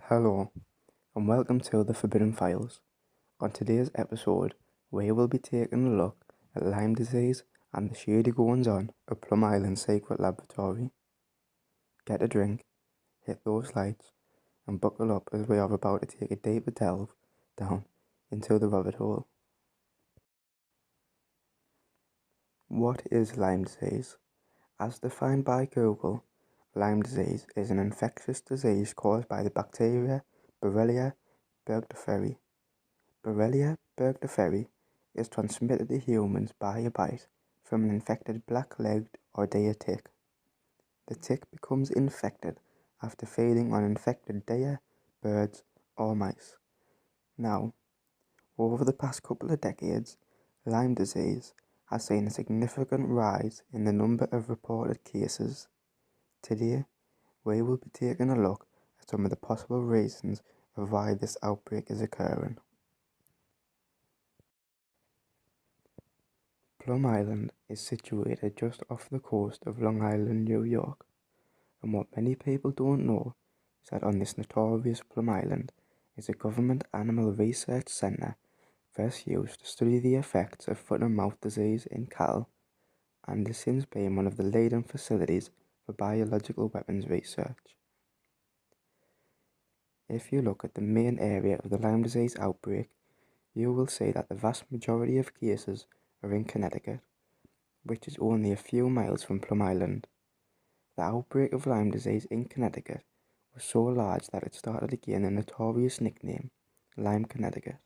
Hello, and welcome to the Forbidden Files. On today's episode, we will be taking a look at Lyme disease and the shady goings-on of Plum Island Secret Laboratory. Get a drink, hit those lights, and buckle up as we are about to take a deeper delve down into the rabbit hole. What is Lyme disease? As defined by Google, Lyme disease is an infectious disease caused by the bacteria Borrelia burgdorferi. Borrelia burgdorferi is transmitted to humans by a bite from an infected black-legged or deer tick. The tick becomes infected after feeding on infected deer, birds, or mice. Now, over the past couple of decades, Lyme disease has seen a significant rise in the number of reported cases. Today, we will be taking a look at some of the possible reasons of why this outbreak is occurring. Plum Island is situated just off the coast of Long Island, New York, and what many people don't know is that on this notorious Plum Island is a government animal research centre first used to study the effects of foot and mouth disease in cattle, and has since been one of the leading facilities for biological weapons research. If you look at the main area of the Lyme disease outbreak, you will see that the vast majority of cases are in Connecticut, which is only a few miles from Plum Island. The outbreak of Lyme disease in Connecticut was so large that it started to gain the notorious nickname Lyme Connecticut.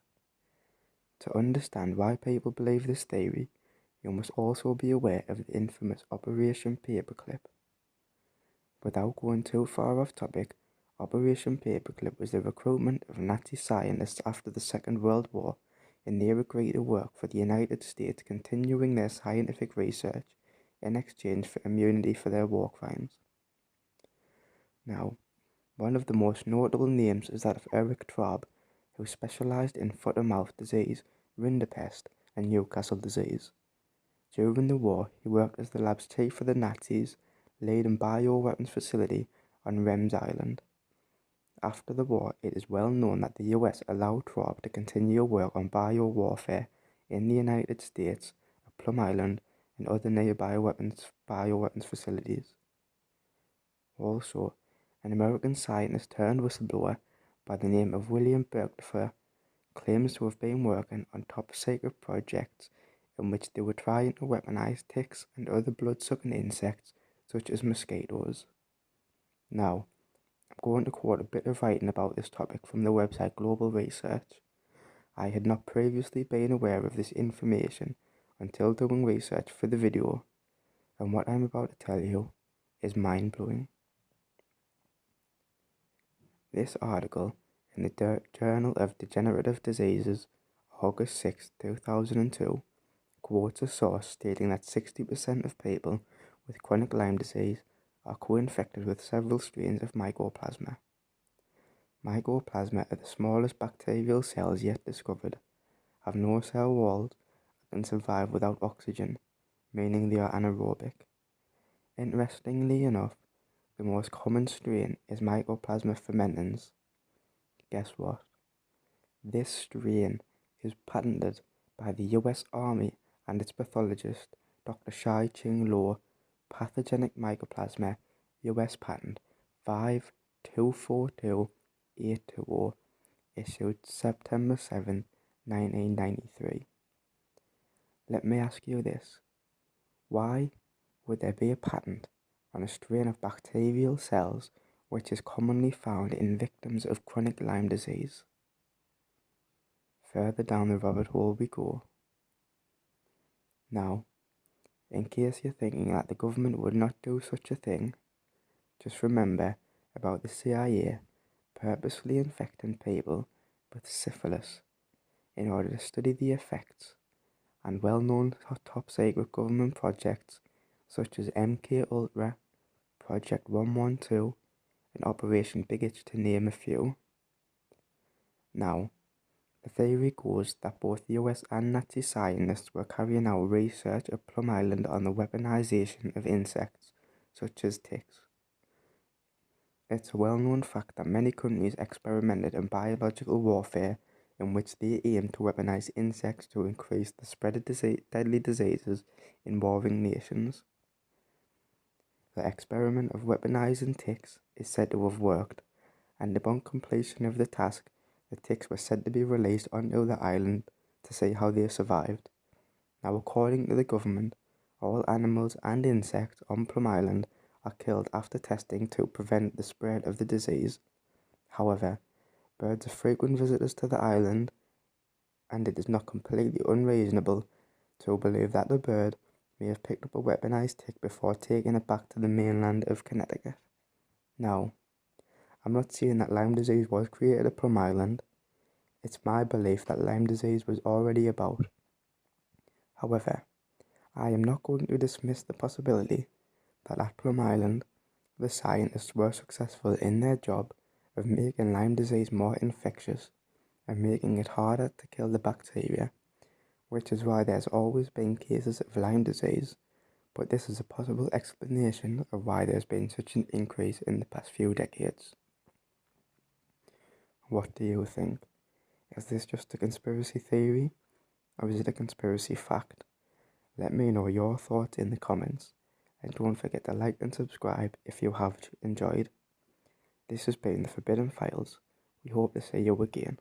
To understand why people believe this theory, you must also be aware of the infamous Operation Paperclip. Without going too far off topic, Operation Paperclip was the recruitment of Nazi scientists after the Second World War, and they agreed to work for the United States, continuing their scientific research in exchange for immunity for their war crimes. Now, one of the most notable names is that of Erich Traub, who specialised in foot and mouth disease, rinderpest, and Newcastle disease. During the war, he worked as the lab's chief for the Nazis' leading bioweapons facility on Rems Island. After the war, it is well known that the US allowed Traub to continue work on biowarfare in the United States, at Plum Island, and other nearby bioweapons facilities. Also, an American scientist turned whistleblower by the name of William Burgdorfer claims to have been working on top secret projects in which they were trying to weaponize ticks and other blood-sucking insects such as mosquitoes. Now, I'm going to quote a bit of writing about this topic from the website Global Research. I had not previously been aware of this information until doing research for the video, and what I'm about to tell you is mind-blowing. This article in the Journal of Degenerative Diseases, August 6, 2002, quotes a source stating that 60% of people with chronic Lyme disease are co-infected with several strains of mycoplasma. Mycoplasma are the smallest bacterial cells yet discovered, have no cell walls, and can survive without oxygen, meaning they are anaerobic. Interestingly enough, the most common strain is Mycoplasma fermentans. Guess what? This strain is patented by the US Army and its pathologist, Dr. Shai-Ching Luo, Pathogenic Mycoplasma, US Patent 5242820, issued September 7, 1993. Let me ask you this. Why would there be a patent on a strain of bacterial cells which is commonly found in victims of chronic Lyme disease? Further down the rabbit hole we go. Now, in case you're thinking that the government would not do such a thing, just remember about the CIA purposefully infecting people with syphilis in order to study the effects, and well-known top secret government projects such as MKUltra, Project 112, and Operation Big Itch, to name a few. Now, the theory goes that both US and Nazi scientists were carrying out research at Plum Island on the weaponization of insects, such as ticks. It's a well-known fact that many countries experimented in biological warfare in which they aimed to weaponize insects to increase the spread of deadly diseases in warring nations. The experiment of weaponizing ticks is said to have worked, and upon completion of the task, the ticks were said to be released onto the island to see how they survived. Now, according to the government, all animals and insects on Plum Island are killed after testing to prevent the spread of the disease. However, birds are frequent visitors to the island, and it is not completely unreasonable to believe that the bird may have picked up a weaponized tick before taking it back to the mainland of Connecticut. Now, I'm not saying that Lyme disease was created at Plum Island. It's my belief that Lyme disease was already about. However, I am not going to dismiss the possibility that at Plum Island, the scientists were successful in their job of making Lyme disease more infectious and making it harder to kill the bacteria, which is why there's always been cases of Lyme disease, but this is a possible explanation of why there's been such an increase in the past few decades. What do you think? Is this just a conspiracy theory, or is it a conspiracy fact? Let me know your thoughts in the comments, and don't forget to like and subscribe if you have enjoyed. This has been the Forbidden Files. We hope to see you again.